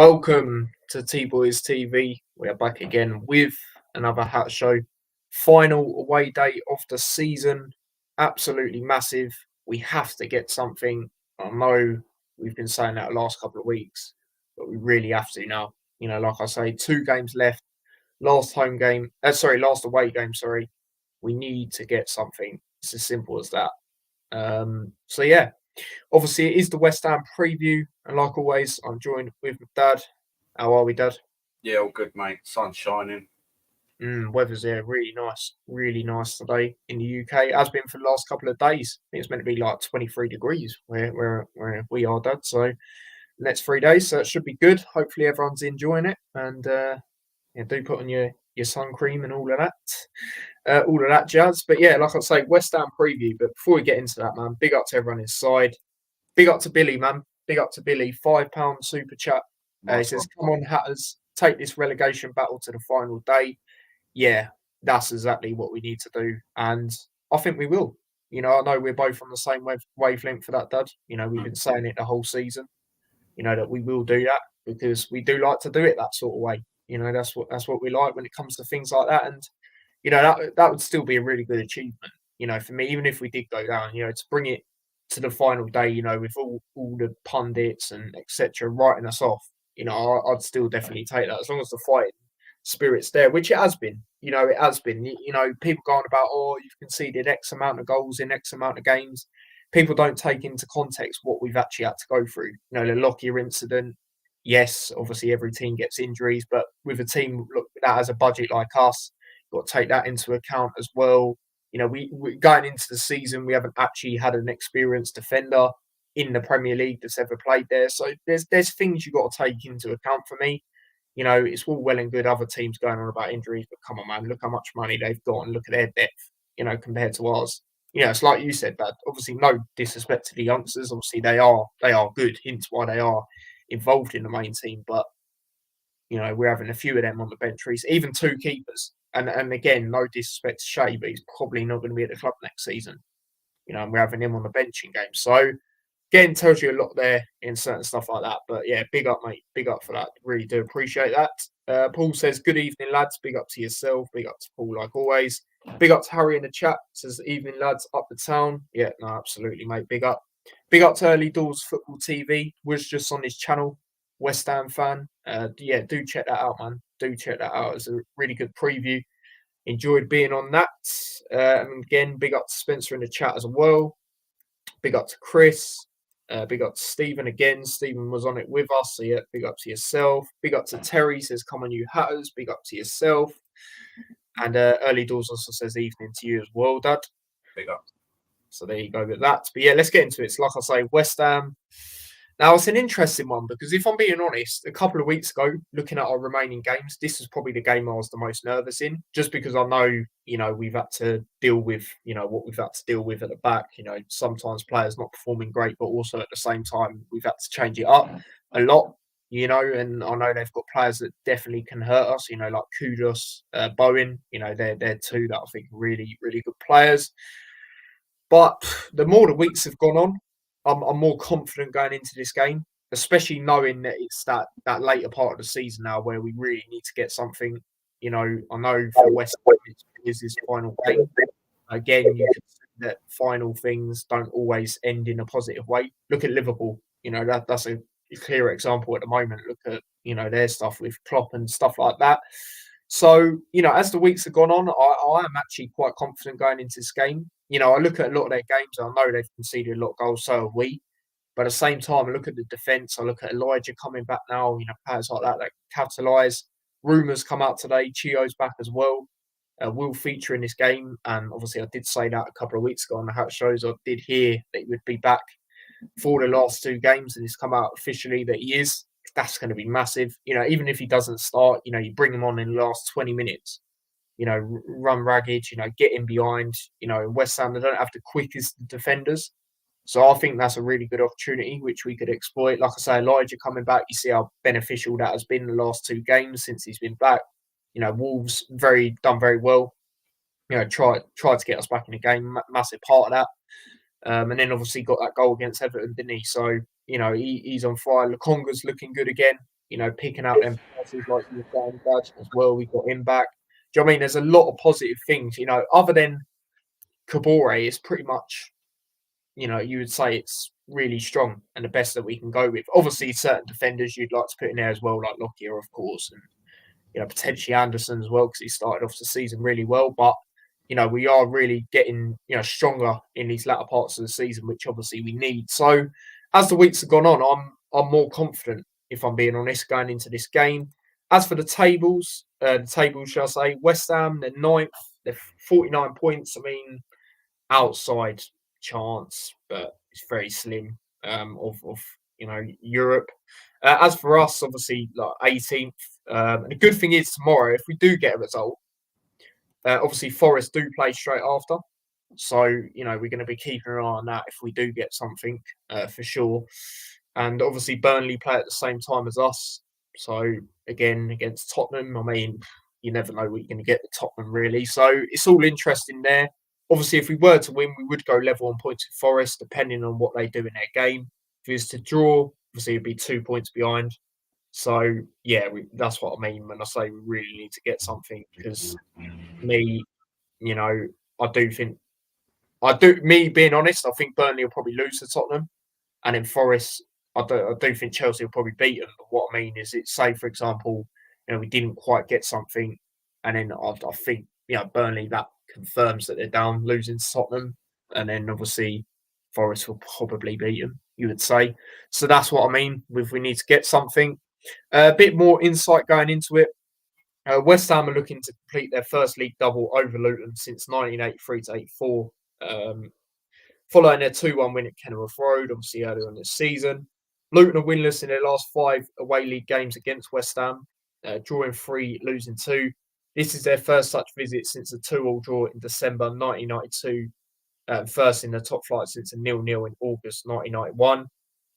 Welcome to T Boys TV. We are back again with another Hat Show. Final away day of the season. Absolutely massive. We have to get something. I know we've been saying that the last couple of weeks, but we really have to now. Like I say, 2 games left. Last away game. Sorry, we need to get something. It's as simple as that. So yeah, obviously, it is the West Ham preview, and like always, I'm joined with my dad. How are we, Dad? Yeah, all good, mate. Sun's shining. Weather's here really nice today in the UK. It has been for the last couple of days. I think it's meant to be like 23 degrees where we are, Dad. So next 3 days, so it should be good. Hopefully, everyone's enjoying it, and do put on your sun cream and all of that jazz. But yeah, like I say, West Ham preview. But before we get into that, man, big up to everyone inside. Big up to Billy, man. Big up to Billy. £5 super chat. He Nice says, one. "Come on, Hatters, take this relegation battle to the final day." Yeah, that's exactly what we need to do, and I think we will. I know we're both on the same wavelength for that, Dad. We've been saying it the whole season. That we will do that because we do like to do it that sort of way. That's what we like when it comes to things like that, and that would still be a really good achievement. For me, even if we did go down, to bring it to the final day, with all the pundits and etc. writing us off, I'd still definitely take that as long as the fighting spirit's there, which it has been. It has been. People going about, oh, you've conceded X amount of goals in X amount of games. People don't take into context what we've actually had to go through. The Lockyer incident. Yes, obviously every team gets injuries, but with a team that has a budget like us, got to take that into account as well. We going into the season, we haven't actually had an experienced defender in the Premier League that's ever played there. So there's things you've got to take into account for me. It's all well and good other teams going on about injuries, but come on, man, look how much money they've got and look at their depth, compared to ours. It's like you said, Dad. Obviously, no disrespect to the youngsters. Obviously, they are good, hence why they are involved in the main team. But we're having a few of them on the bench, even 2 keepers. And again, no disrespect to Shea, but he's probably not going to be at the club next season. And we're having him on the bench in games. So again, tells you a lot there in certain stuff like that. But yeah, big up, mate. Big up for that. Really do appreciate that. Paul says, "Good evening, lads. Big up to yourself. Big up to Paul, like always. Big up to Harry in the chat. Says, evening, lads. Up the town. Yeah, no, absolutely, mate. Big up. Big up to Early Doors Football TV. Was just on his channel. West Ham fan. Yeah, do check that out, man. Do check that out. It's a really good preview. Enjoyed being on that. And again, big up to Spencer in the chat as well. Big up to Chris. Big up to Stephen again. Stephen was on it with us. So yeah, big up to yourself. Big up to Terry, says, "Come on, you Hatters." Big up to yourself. And Early Doors also says, "Evening to you as well, Dad." Big up. So there you go with that. But yeah, let's get into it. So like I say, West Ham. Now, it's an interesting one because if I'm being honest, a couple of weeks ago, looking at our remaining games, this is probably the game I was the most nervous in, just because I know, we've had to deal with, what we've had to deal with at the back. Sometimes players not performing great, but also at the same time, we've had to change it up a lot, and I know they've got players that definitely can hurt us, like Kudus, Bowen, they're 2 that I think are really, really good players. But the more the weeks have gone on, I'm more confident going into this game, especially knowing that it's that later part of the season now where we really need to get something. I know for West Ham it is his final game. Again, you can see that final things don't always end in a positive way. Look at Liverpool. That's a clear example at the moment. Look at their stuff with Klopp and stuff like that. So, as the weeks have gone on, I am actually quite confident going into this game. I look at a lot of their games. I know they've conceded a lot of goals, so have we. But at the same time, I look at the defence. I look at Elijah coming back now, players like that capitalise. Rumours come out today. Chio's back as well. Will feature in this game. And obviously, I did say that a couple of weeks ago on the House shows. I did hear that he would be back for the last 2 games, and it's come out officially that he is. That's going to be massive. Even if he doesn't start, you bring him on in the last 20 minutes. Run ragged, get in behind. In West Ham, they don't have the quickest defenders. So I think that's a really good opportunity, which we could exploit. Like I say, Elijah coming back, you see how beneficial that has been the last 2 games since he's been back. Wolves done very well. Tried to get us back in the game, massive part of that. And then obviously got that goal against Everton, didn't he? So, he's on fire. Lukonga's looking good again. picking out them passes like you were saying, Dad, as well. We got him back. Do you know what I mean? There's a lot of positive things, other than Kabore, it's pretty much, you would say it's really strong and the best that we can go with. Obviously, certain defenders you'd like to put in there as well, like Lockyer, of course, and potentially Anderson as well, because he started off the season really well. But we are really getting stronger in these latter parts of the season, which obviously we need. So as the weeks have gone on, I'm more confident, if I'm being honest, going into this game. As for the tables, shall I say, West Ham, they're ninth, they're 49 points. I mean, outside chance, but it's very slim of Europe. As for us, obviously, like 18th. The good thing is tomorrow, if we do get a result, obviously Forest do play straight after. So, we're going to be keeping an eye on that if we do get something for sure. And obviously Burnley play at the same time as us. So, again, against Tottenham, I mean, you never know what you're going to get with Tottenham, really. So, it's all interesting there. Obviously, if we were to win, we would go level on points with Forest, depending on what they do in their game. If it was to draw, obviously it'd be 2 points behind. So, yeah, that's what I mean when I say we really need to get something. Because me, I do think, me being honest, I think Burnley will probably lose to Tottenham. And in Forest, I do think Chelsea will probably beat them. But what I mean is, it's say, for example, we didn't quite get something. And then I think, Burnley, that confirms that they're down, losing to Tottenham. And then obviously Forest will probably beat them, you would say. So that's what I mean with we need to get something. A bit more insight going into it. West Ham are looking to complete their first league double over Luton since 1983 to 84, following their 2-1 win at Kenilworth Road, obviously earlier in this season. Luton are winless in their last 5 away league games against West Ham, drawing 3, losing 2. This is their first such visit since a 2-2 draw in December 1992, first in the top flight since a 0-0 in August 1991.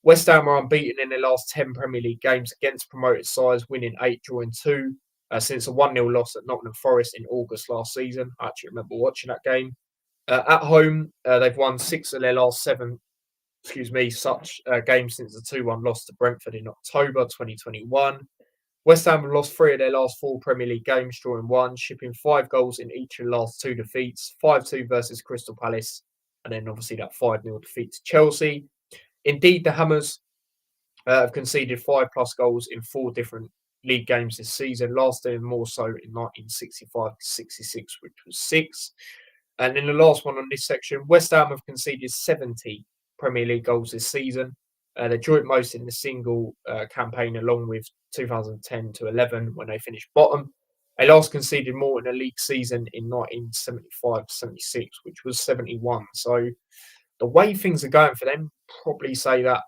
West Ham are unbeaten in their last 10 Premier League games against promoted sides, winning 8, drawing 2, since a 1-0 loss at Nottingham Forest in August last season. I actually remember watching that game. At home, they've won 6 of their last 7 such games since the 2-1 loss to Brentford in October 2021. West Ham have lost 3 of their last 4 Premier League games, drawing 1, shipping 5 goals in each of the last 2 defeats, 5-2 versus Crystal Palace, and then obviously that 5-0 defeat to Chelsea. Indeed, the Hammers have conceded 5+ goals in 4 different league games this season, last year more so in 1965-66, which was 6. And in the last one on this section, West Ham have conceded 70 Premier League goals this season. They're joint most in the single campaign, along with 2010 to 11 when they finished bottom. They last conceded more in a league season in 1975-76, which was 71. So the way things are going for them, probably say that,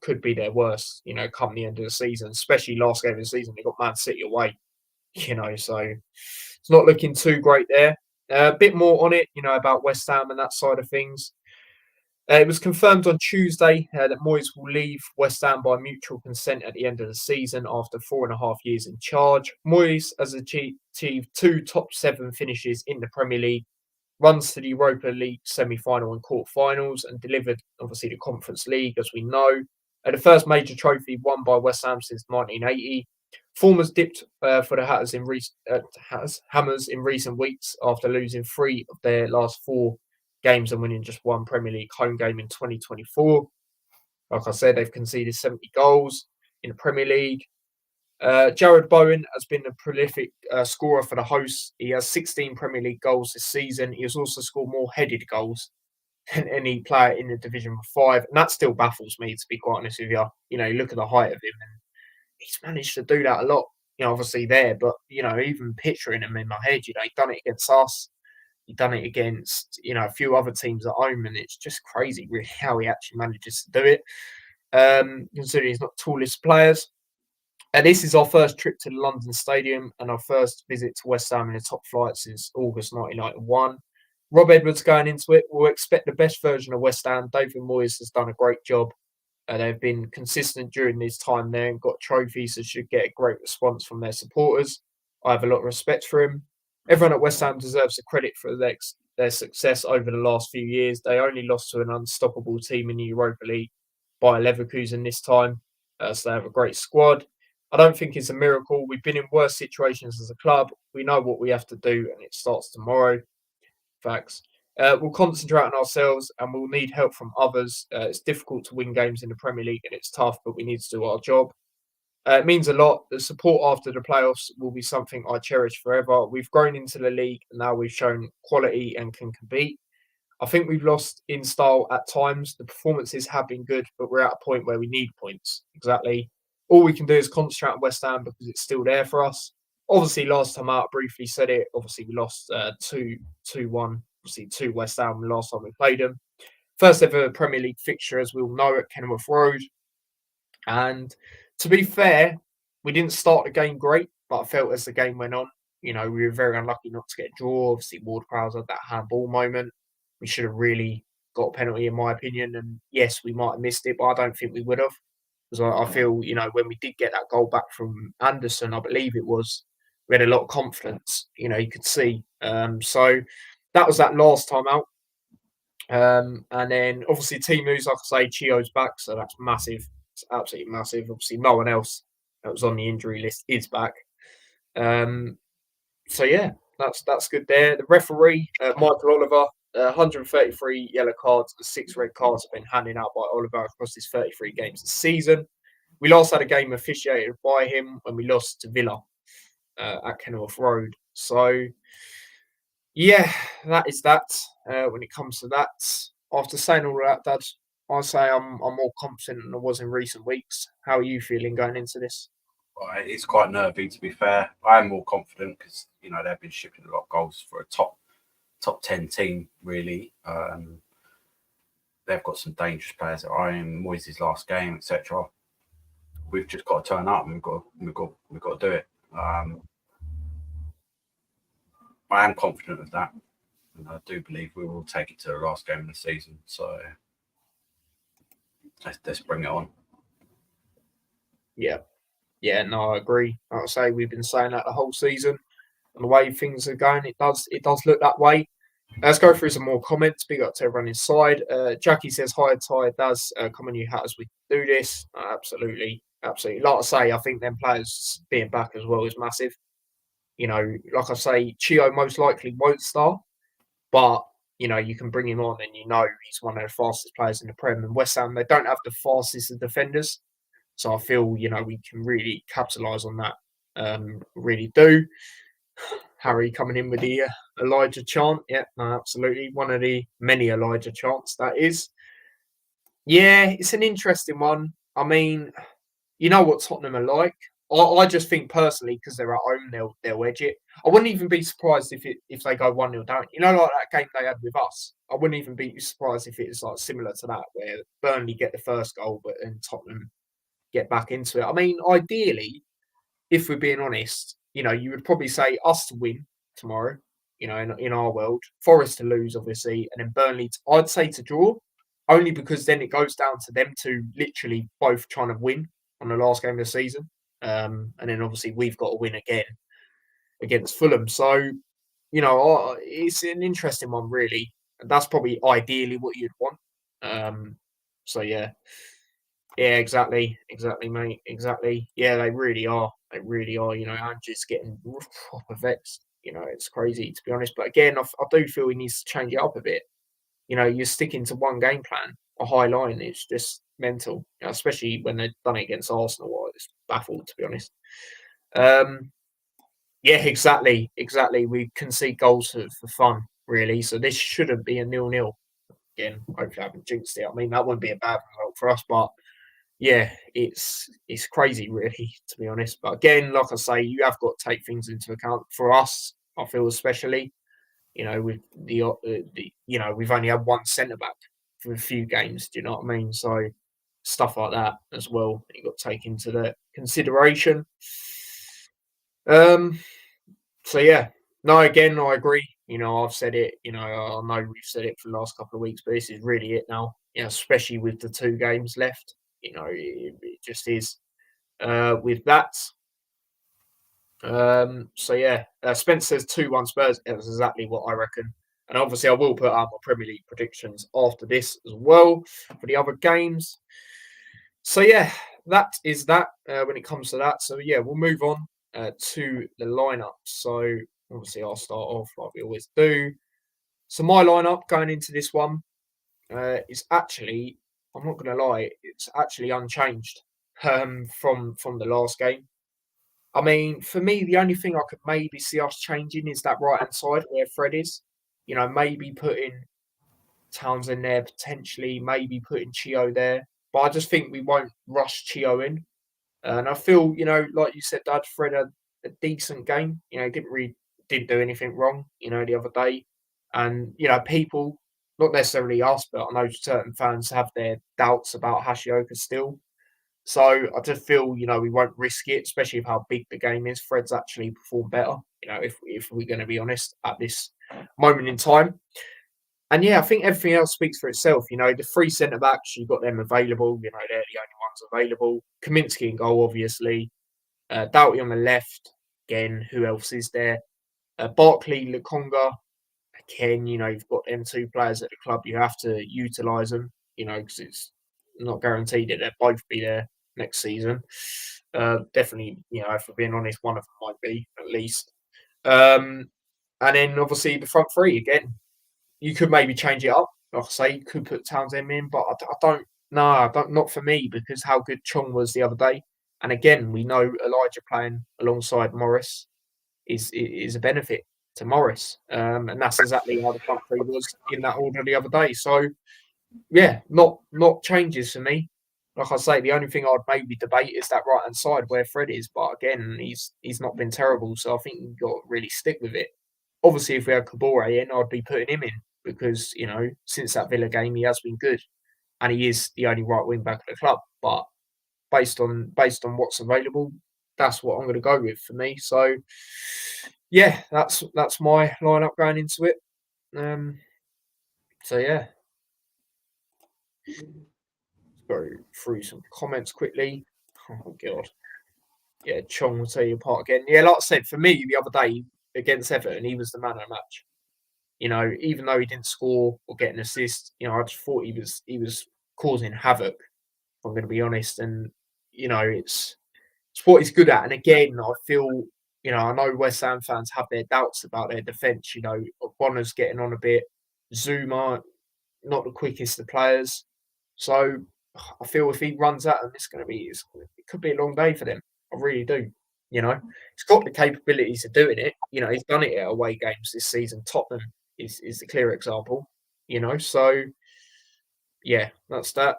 could be their worst, come the end of the season, especially last game of the season. They got Man City away, so it's not looking too great there. A bit more on it, about West Ham and that side of things. It was confirmed on Tuesday that Moyes will leave West Ham by mutual consent at the end of the season after 4.5 years in charge. Moyes has achieved 2 top 7 finishes in the Premier League, runs to the Europa League semi-final and quarter-finals, and delivered, obviously, the Conference League, as we know. The first major trophy won by West Ham since 1980. Form has dipped for the Hammers in recent weeks after losing 3 of their last 4 games and winning just 1 Premier League home game in 2024. Like I said, they've conceded 70 goals in the Premier League. Jared Bowen has been a prolific scorer for the hosts. He has 16 Premier League goals this season. He has also scored more headed goals than any player in the Division 5. And that still baffles me, to be quite honest with you. You look at the height of him, and he's managed to do that a lot. Obviously there, but, even picturing him in my head, he's done it against us. He's done it against, a few other teams at home, and it's just crazy, really, how he actually manages to do it. Considering he's not the tallest players. And this is our first trip to the London Stadium and our first visit to West Ham in the top flight since August 1991. Rob Edwards going into it. We'll expect the best version of West Ham. David Moyes has done a great job. They've been consistent during this time there and got trophies, so should get a great response from their supporters. I have a lot of respect for him. Everyone at West Ham deserves the credit for their success over the last few years. They only lost to an unstoppable team in the Europa League by Leverkusen this time, so they have a great squad. I don't think it's a miracle. We've been in worse situations as a club. We know what we have to do, and it starts tomorrow. Facts. We'll concentrate on ourselves, and we'll need help from others. It's difficult to win games in the Premier League, and it's tough, but we need to do our job. It means a lot. The support after the playoffs will be something I cherish forever. We've grown into the league, and now we've shown quality and can compete. I think we've lost in style at times. The performances have been good, but we're at a point where we need points. Exactly. All we can do is concentrate on West Ham because it's still there for us. Obviously, last time out, I briefly said it. Obviously, we lost 2-1. Obviously, to West Ham last time we played them. First ever Premier League fixture, as we all know, at Kenilworth Road. And to be fair, we didn't start the game great, but I felt as the game went on, we were very unlucky not to get a draw. Obviously, Ward-Prowse had that handball moment. We should have really got a penalty, in my opinion. And yes, we might have missed it, but I don't think we would have. Because I feel, when we did get that goal back from Anderson, I believe it was, we had a lot of confidence, you could see. So that was that last time out. And then obviously team news, like I say, Chio's back, so that's massive. It's absolutely massive. Obviously, no one else that was on the injury list is back. So yeah, that's good there. The referee, Michael Oliver, 133 yellow cards and 6 red cards have been handed out by Oliver across his 33 games this season. We last had a game officiated by him when we lost to Villa at Kenilworth Road. So yeah, that is that. When it comes to that, after saying all of that, Dad, I say I'm more confident than I was in recent weeks. How are you feeling going into this? It's quite nervy, to be fair. I am more confident because they've been shipping a lot of goals for a top 10 team. Really, they've got some dangerous players. I'm Moyes' last game, etc. We've just got to turn up, and we've got to do it. I am confident of that, and I do believe we will take it to the last game of the season. So let's bring it on. Yeah, no, I agree. Like I say, we've been saying that the whole season, and the way things are going, it does look that way. Let's go through some more comments. Big up to everyone inside. Jackie says, "Hi, Ty. Does come on, you hatters. We can do this. Absolutely, absolutely. Like I say, I think them players being back as well is massive. Like I say, Chio most likely won't start, but you can bring him on, and he's one of the fastest players in the Prem. And West Ham, they don't have the fastest of defenders, so I feel we can really capitalise on that. Really do. Harry coming in with the Elijah chant. Yeah, no, absolutely. One of the many Elijah chants, that is. Yeah, it's an interesting one. I mean, you know what Tottenham are like. I just think personally, because they're at home, they'll edge it. I wouldn't even be surprised if they go 1-0 down. Like that game they had with us. I wouldn't even be surprised if it's like similar to that, where Burnley get the first goal, but then Tottenham get back into it. I mean, ideally, if we're being honest, you would probably say us to win tomorrow, in our world, Forest to lose, obviously, and then Burnley, I'd say to draw, only because then it goes down to them two literally both trying to win on the last game of the season. And then obviously we've got to win again against Fulham. So, it's an interesting one, really. That's probably ideally what you'd want. So, yeah. Yeah, exactly, mate, exactly. Yeah, they really are. They really are. I'm just getting proper vexed. It's crazy, to be honest. But again, I do feel he needs to change it up a bit. You're sticking to one game plan, a high line. It's just mental, especially when they've done it against Arsenal. It's baffled, to be honest. Yeah, exactly. We concede goals for fun, really. So this shouldn't be a 0-0. Again, hopefully I haven't jinxed it. I mean, that wouldn't be a bad result for us, but yeah, it's crazy, really, to be honest. But again, like I say, you have got to take things into account. For us, I feel especially, with we've only had one centre back for a few games. Do you know what I mean? So stuff like that as well, you've got to take into the consideration. So yeah, no, again, I agree. I've said it. I know we've said it for the last couple of weeks, but this is really it now. Especially with the 2 games left. It just is. With that. So yeah, Spence says 2-1 Spurs. That's exactly what I reckon. And obviously, I will put out my Premier League predictions after this as well for the other games. So yeah, that is that when it comes to that. So yeah, we'll move on to the lineup. So obviously, I'll start off like we always do. So my lineup going into this one is actually, I'm not going to lie, it's actually unchanged from the last game. I mean, for me, the only thing I could maybe see us changing is that right hand side where Fred is. You know, maybe putting Townsend there potentially, maybe putting Chio there. But I just think we won't rush Chio in. And I feel, like you said, Dad, Fred had a decent game. Didn't do anything wrong, the other day. And, people, not necessarily us, but I know certain fans have their doubts about Hashioka still. So I just feel, we won't risk it, especially with how big the game is. Fred's actually performed better, if we're going to be honest at this moment in time. And yeah, I think everything else speaks for itself. The three centre backs, you've got them available. They're the only ones available. Kaminsky in goal, obviously. Doughty on the left. Again, who else is there? Barkley, Lukonga. Again, you've got them two players at the club. You have to utilise them, because it's not guaranteed that they'll both be there next season. Definitely, if we're being honest, one of them might be at least. And then obviously the front three again. You could maybe change it up. Like I say, you could put Townsend in, but I don't. No, not for me because how good Chong was the other day. And again, we know Elijah playing alongside Morris is a benefit to Morris, and that's exactly how the front three was in that order the other day. So yeah, not changes for me. Like I say, the only thing I'd maybe debate is that right hand side where Fred is, but again, he's not been terrible, so I think you've got to really stick with it. Obviously, if we had Kabore in, I'd be putting him in because since that Villa game, he has been good, and he is the only right wing back of the club. But based on what's available, that's what I'm going to go with for me. So yeah, that's my lineup going into it. So yeah. Go through some comments quickly. Oh god. Yeah, Chong will tell you apart again. Yeah, like I said, for me the other day against Everton, he was the man of the match. Even though he didn't score or get an assist, I just thought he was causing havoc. If I'm going to be honest, and it's what he's good at. And again, I feel I know West Ham fans have their doubts about their defence. Bonner's getting on a bit. Zuma, not the quickest of players. So I feel if he runs at them, it could be a long day for them. I really do. He's got the capabilities of doing it. He's done it at away games this season. Tottenham is the clear example. So yeah, that's that.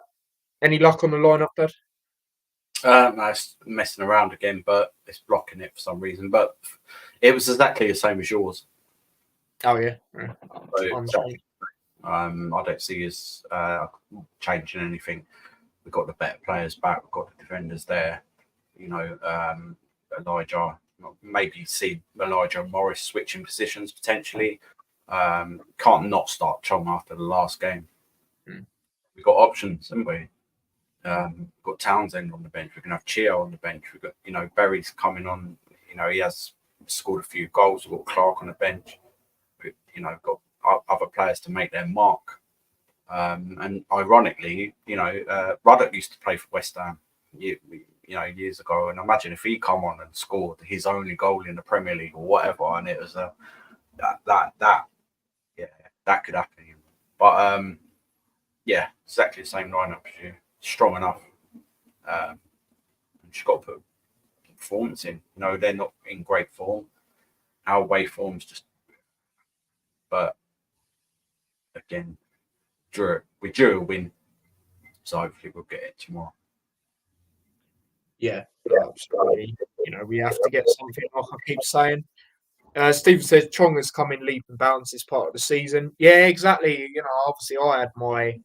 Any luck on the lineup, Dad? No, it's messing around again, but it's blocking it for some reason. But it was exactly the same as yours. Oh yeah. So, I don't see us changing anything. We've got the better players back. We've got the defenders there. Elijah. Maybe see Elijah and Morris switching positions potentially. Can't not start Chong after the last game. We've got options, haven't we? We've got Townsend on the bench. We can have Chio on the bench. We've got, Berry's coming on. He has scored a few goals. We've got Clark on the bench. We've got other players to make their mark. And ironically, Ruddock used to play for West Ham, years ago. And imagine if he come on and scored his only goal in the Premier League or whatever, and it was that could happen. But yeah, exactly the same lineup as you. Strong enough. And she's got to put performance in. They're not in great form. Our away form's just. But again, we drew a win, so hopefully we'll get it tomorrow. Yeah, absolutely. We have to get something. Like I keep saying. Stephen says Chong has come in leap and bounds this part of the season. Yeah, exactly. Obviously I had my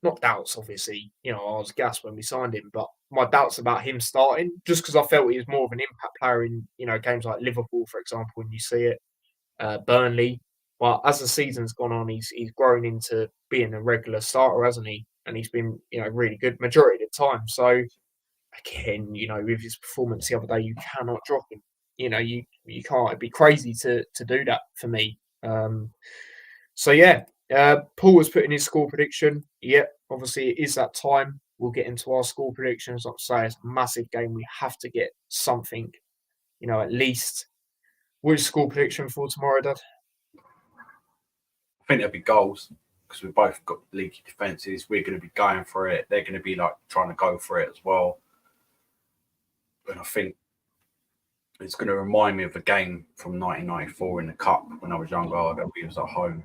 not doubts. Obviously, I was gassed when we signed him, but my doubts about him starting just because I felt he was more of an impact player in games like Liverpool, for example, when you see it, Burnley. But as the season's gone on, he's grown into being a regular starter, hasn't he? And he's been really good majority of the time. So again, with his performance the other day, you cannot drop him. You can't. It'd be crazy to do that for me. So yeah, Paul was putting his score prediction. Yep, obviously it is that time. we'll get into our score predictions. Like I say, it's a massive game. We have to get something, at least. What's score prediction for tomorrow, Dad? I think there'll be goals because we've both got leaky defences. We're going to be going for it. They're going to be like trying to go for it as well. And I think it's going to remind me of a game from 1994 in the Cup when I was younger that we was at home.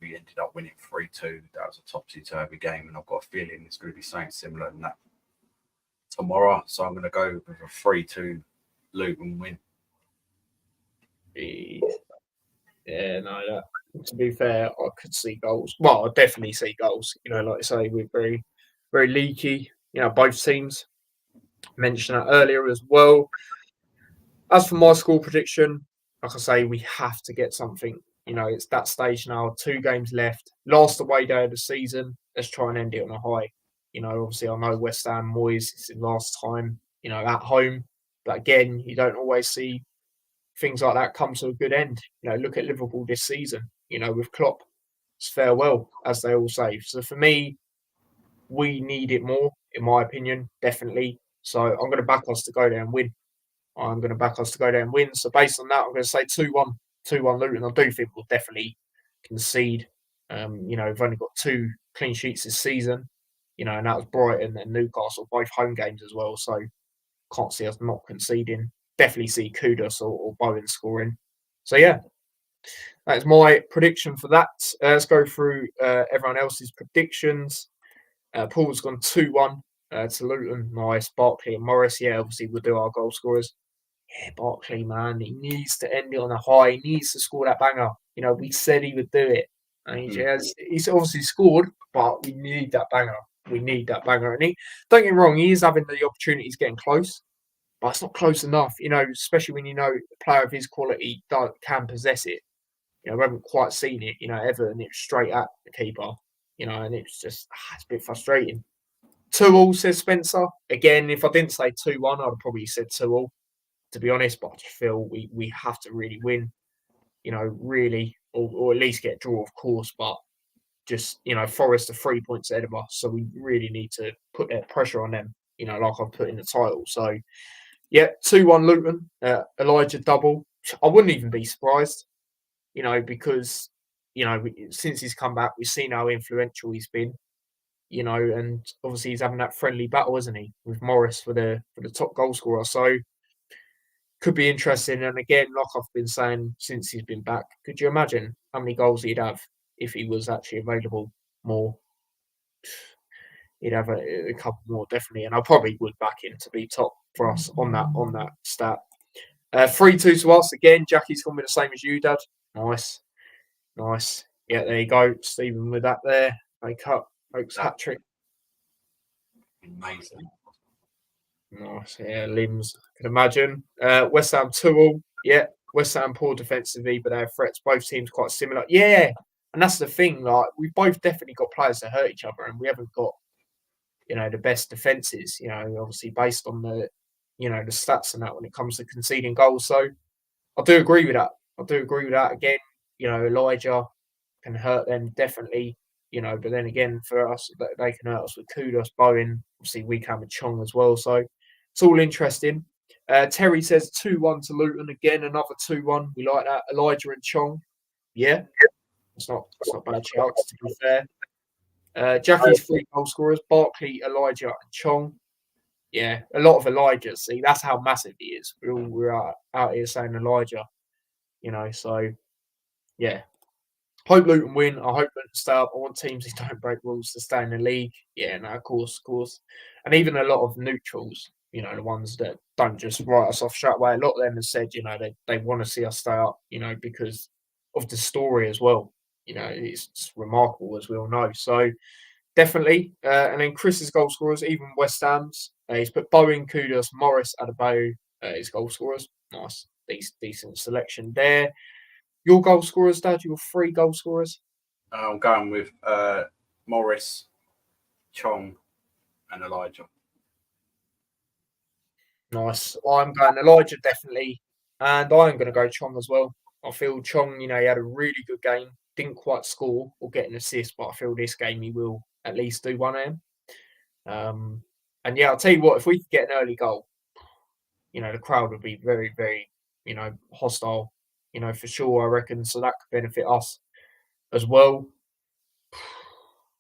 We ended up winning 3-2. That was a topsy-turvy game, and I've got a feeling it's going to be something similar than that tomorrow. So I'm going to go with a 3-2 Luton win. Yeah, no, to be fair, I could see goals. Well, I definitely see goals. Like I say, we're very, very leaky. Both teams. Mentioned that earlier as well. As for my score prediction, like I say, we have to get something. It's that stage now. 2 games left. Last away day of the season. Let's try and end it on a high. Obviously, I know West Ham, Moyes, it's his last time, at home. But again, you don't always see things like that come to a good end. Look at Liverpool this season. With Klopp, it's farewell, as they all say. So for me, we need it more, in my opinion, definitely. So I'm going to back us to go there and win. So based on that, I'm going to say 2-1. 2-1 Luton. I do think we'll definitely concede. We've only got 2 clean sheets this season. And that was Brighton and Newcastle, both home games as well. So can't see us not conceding. Definitely see Kudus or Bowen scoring. So yeah, that's my prediction for that. Let's go through everyone else's predictions. Paul's gone 2-1 to Luton. Nice. Barkley and Morris. Yeah, obviously we'll do our goal scorers. Yeah, Barkley, man, he needs to end it on a high. He needs to score that banger. We said he would do it. And he's obviously scored, but we need that banger. We need that banger. And don't get me wrong, he is having the opportunities getting close, but it's not close enough, especially when a player of his quality can possess it. We haven't quite seen it, Everton, it's straight at the keeper, and it's just, it's a bit frustrating. 2-2, says Spencer. Again, if I didn't say 2-1, I'd have probably said 2-2. To be honest, but I just feel we have to really win, really, or at least get a draw, of course, but just, Forest are 3 points ahead of us, so we really need to put that pressure on them, like I've put in the title. So, yeah, 2-1 Luton, Elijah double. I wouldn't even be surprised, because, since he's come back, we've seen how influential he's been, and obviously he's having that friendly battle, isn't he, with Morris for the top goal scorer. So, could be interesting. And again, like I've been saying since he's been back, could you imagine how many goals he'd have if he was actually available more? He'd have a couple more, definitely. And I probably would back him to be top for us on that stat. 3-2 to us. Again, Jackie's going to be the same as you, Dad. Nice. Yeah, there you go. Stephen with that there. Make up. Oak's hat-trick. Amazing. Nice, yeah, limbs. I can imagine. West Ham 2-2. Yeah, West Ham poor defensively, but their threats, both teams quite similar. Yeah, and that's the thing. Like, we've both definitely got players that hurt each other, and we haven't got, the best defenses. Obviously based on the stats and that when it comes to conceding goals. So I do agree with that. Again, Elijah can hurt them definitely. But then again, for us, they can hurt us with Kudus, Bowen. Obviously, we can with Chong as well. So it's all interesting. Terry says 2-1 to Luton. Again, another 2-1. We like that. Elijah and Chong. Yeah. It's not bad shouts, to be fair. Jackie's 3 goal scorers. Barkley, Elijah and Chong. Yeah, a lot of Elijah. See, that's how massive he is. We're out here saying Elijah. So, yeah. Hope Luton win. I hope Luton stay up. I want teams who don't break rules to stay in the league. Yeah, no, of course. And even a lot of neutrals, the ones that don't just write us off straight away. A lot of them have said, they want to see us stay up, because of the story as well. It's remarkable, as we all know. So definitely. And then Chris's goal scorers, even West Ham's. He's put Bowen, Kudus, Morris, Adebayo, his goal scorers. Nice. Decent selection there. Your goal scorers, Dad? Your 3 goal scorers? I'm going with Morris, Chong, and Elijah. Nice. I'm going Elijah, definitely. And I'm going to go Chong as well. I feel Chong, he had a really good game. Didn't quite score or get an assist, but I feel this game he will at least do one of them. And yeah, I'll tell you what, if we could get an early goal, the crowd would be very, very, hostile, for sure, I reckon. So that could benefit us as well.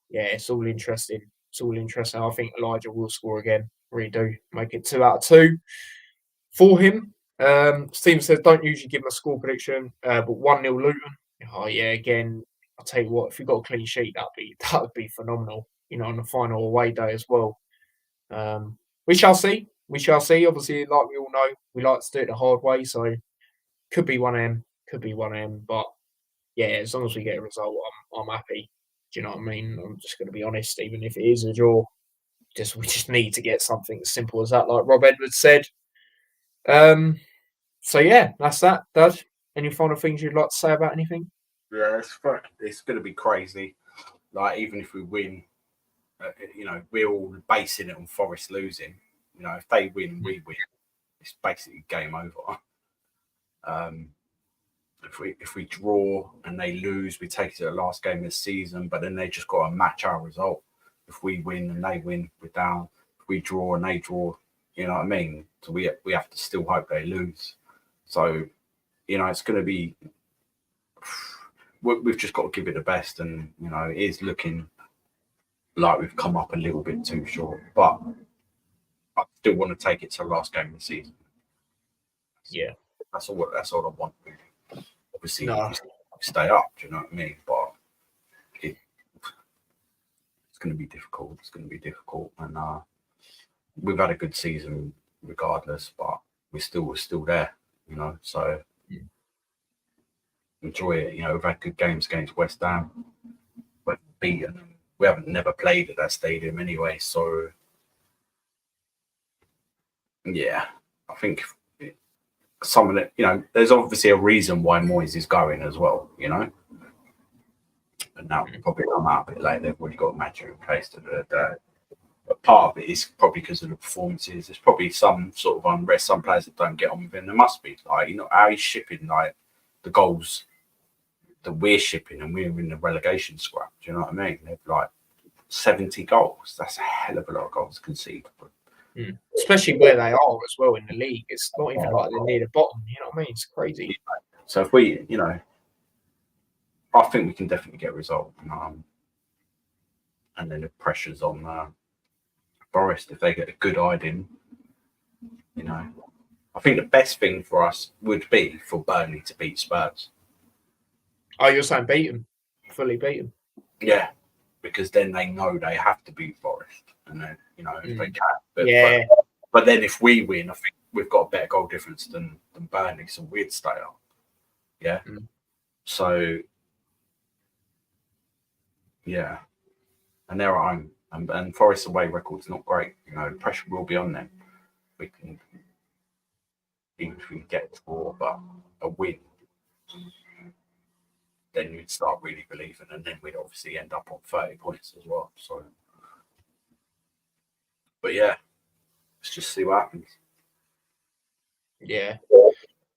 Yeah, it's all interesting. It's all interesting. I think Elijah will score again. Really do. Make it 2 out of 2 for him. Stephen says, don't usually give him a score prediction, but 1-0 Luton. Oh, yeah, again, I'll tell you what, if we got a clean sheet, that would be phenomenal, on the final away day as well. We shall see. We shall see. Obviously, like we all know, we like to do it the hard way, so could be 1M, could be 1M, but yeah, as long as we get a result, I'm happy. Do you know what I mean? I'm just going to be honest, even if it is a draw, we just need to get something as simple as that, like Rob Edwards said. So yeah, that's that. Dad, any final things you'd like to say about anything? Yeah, it's going to be crazy. Like, even if we win, we're all basing it on Forest losing. If they win, we win. It's basically game over. If we draw and they lose, we take it to the last game of the season. But then they just got to match our result. If we win and they win, we're down. If we draw and they draw, you know what I mean. So we have to still hope they lose. So it's going to be. We've just got to give it the best, and it is looking like we've come up a little bit too short. But I still want to take it to the last game of the season. Yeah, that's all I want. Obviously, no. Stay up. Do you know what I mean? But it's going to be difficult. It's going to be difficult, and we've had a good season regardless. But we're still there. So enjoy it. We've had good games against West Ham. We've beaten them. We haven't never played at that stadium anyway. So yeah, I think some of it, there's obviously a reason why Moyes is going as well, and now probably come out a bit late. They've already got a manager in place. But part of it is probably because of the performances. There's probably some sort of unrest. Some players that don't get on with him. There must be, how he's shipping the goals that we're shipping, and we're in the relegation scrap. Do you know what I mean? They've 70 goals. That's a hell of a lot of goals conceded. Especially where they are as well in the league. It's not even like they're near the bottom. You know what I mean? It's crazy. So if we, I think we can definitely get a result. And then the pressure's on Forest if they get a good hiding. I think the best thing for us would be for Burnley to beat Spurs. Oh, you're saying beat them? Fully beat them? Yeah, because then they know they have to beat Forest. And then, if they can. Yeah. But then if we win, I think we've got a better goal difference than Burnley, so we'd stay up. Yeah. So, yeah. And they're at home. And Forest away record's not great. Pressure will be on them. We can, even if we get a draw, but a win, then you'd start really believing, and then we'd obviously end up on 30 points as well. So, but yeah, let's just see what happens. Yeah.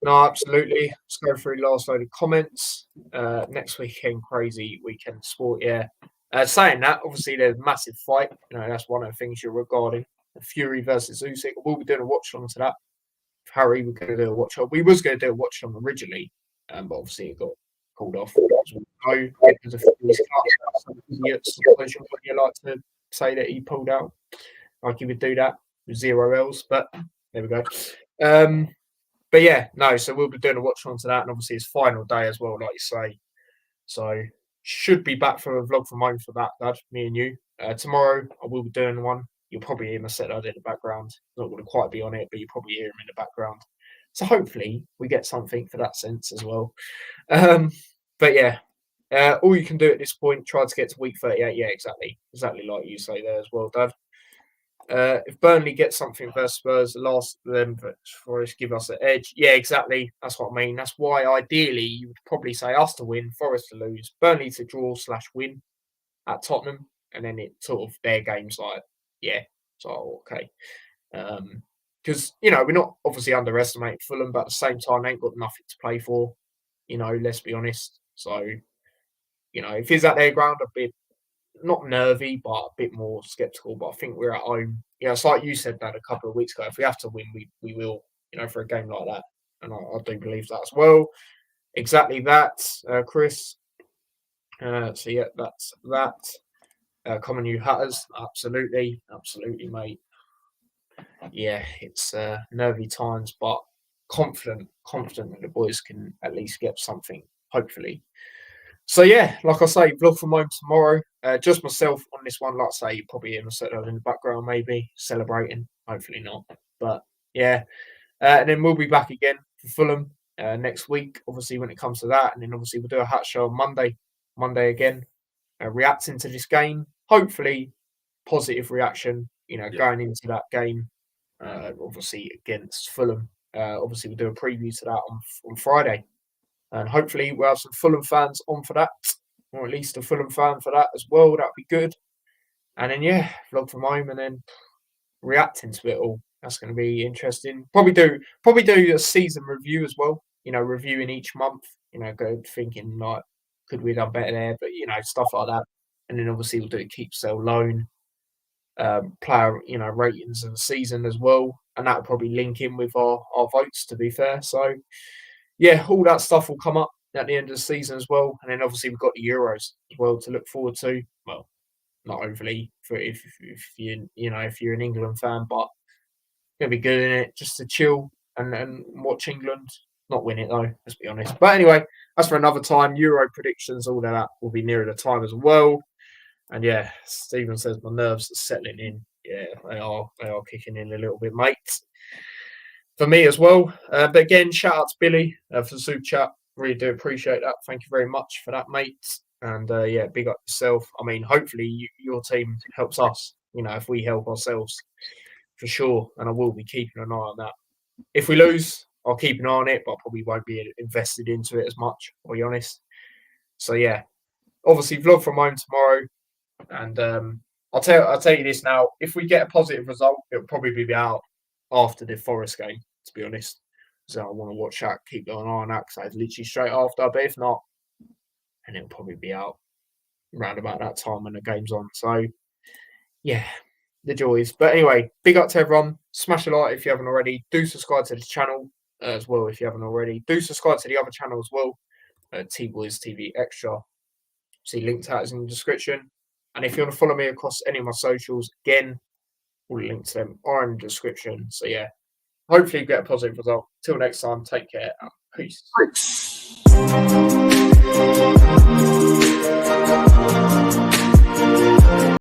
No, absolutely. Let's go through last load of comments. Next weekend, crazy weekend sport. Yeah. Saying that, obviously there's a massive fight. That's one of the things you're regarding. Fury versus Usyk. We'll be doing a watch along to that. Harry, we're going to do a watch on. We was going to do a watch on originally, but obviously it got called off. Because of Fury's cut. Some idiots on social media like to say that he pulled out, like he would do that with 0 L's. But there we go. But yeah, no. So we'll be doing a watch on to that, and obviously it's final day as well, like you say. So should be back for a vlog from home for that, Dad. Me and you. Tomorrow I will be doing one. You'll probably hear my set in the background. Not going to quite be on it, but you'll probably hear him in the background. So hopefully we get something for that sense as well. But yeah, all you can do at this point, try to get to week 38. Yeah, exactly like you say there as well, Dad. If Burnley get something versus Spurs, the last of them for us give us an edge. Yeah, exactly. That's what I mean. That's why ideally you would probably say us to win, Forest to lose, Burnley to draw/win at Tottenham, and then it sort of their games so okay. Because we're not obviously underestimating Fulham, but at the same time they ain't got nothing to play for. Let's be honest. So if he's at their ground, I'd be not nervy, but a bit more sceptical. But I think we're at home. It's like you said that a couple of weeks ago. If we have to win, we will. For a game like that, and I do believe that as well. Exactly that, Chris. So yeah, that's that. Common New Hatters, absolutely, mate. Yeah, it's nervy times, but confident that the boys can at least get something, hopefully. So yeah, like I say, vlog from home tomorrow. Just myself on this one. Like I say, you probably hear myself in the background, maybe celebrating. Hopefully not, but yeah. And then we'll be back again for Fulham next week. Obviously, when it comes to that, and then obviously we'll do a hat show on Monday. Monday again, reacting to this game. Hopefully, positive reaction. Going into that game, obviously against Fulham. Obviously, we'll do a preview to that on Friday. And hopefully we'll have some Fulham fans on for that, or at least a Fulham fan for that as well. That'd be good. And then, yeah, vlog from home and then reacting to it all. That's going to be interesting. Probably do a season review as well. Reviewing each month. Go thinking like, could we have done better there? But, stuff like that. And then obviously we'll do keep, sell, loan, player, ratings of the season as well. And that'll probably link in with our votes, to be fair. So, yeah, all that stuff will come up at the end of the season as well. And then obviously we've got the Euros as well to look forward to. Well, not overly for if you're an England fan, but it's gonna be good in it just to chill and watch England. Not win it though, let's be honest. But anyway, that's for another time. Euro predictions, all of that will be nearer the time as well. And yeah, Stephen says my nerves are settling in. Yeah, they are kicking in a little bit, mate. For me as well. But again, shout out to Billy for the super chat. Really do appreciate that. Thank you very much for that, mate. And yeah, big up yourself. I mean, hopefully your team helps us. If we help ourselves, for sure. And I will be keeping an eye on that. If we lose, I'll keep an eye on it, but I probably won't be invested into it as much, I'll be honest. So yeah, obviously vlog from home tomorrow. And I'll tell you this now. If we get a positive result, it'll probably be out after the Forest game, to be honest. So I want to watch that, keep an eye on that, because it's literally straight after. But if not, and it'll probably be out around about that time when the game's on. So yeah, the joys. But anyway, big up to everyone. Smash a like if you haven't already. Do subscribe to the channel as well if you haven't already. Do subscribe to the other channel as well, T-Boys TV Extra. See, link to that is in the description. And if you want to follow me across any of my socials, again, all the links to them are in the description. So yeah, hopefully you get a positive result. Till next time, take care. Peace.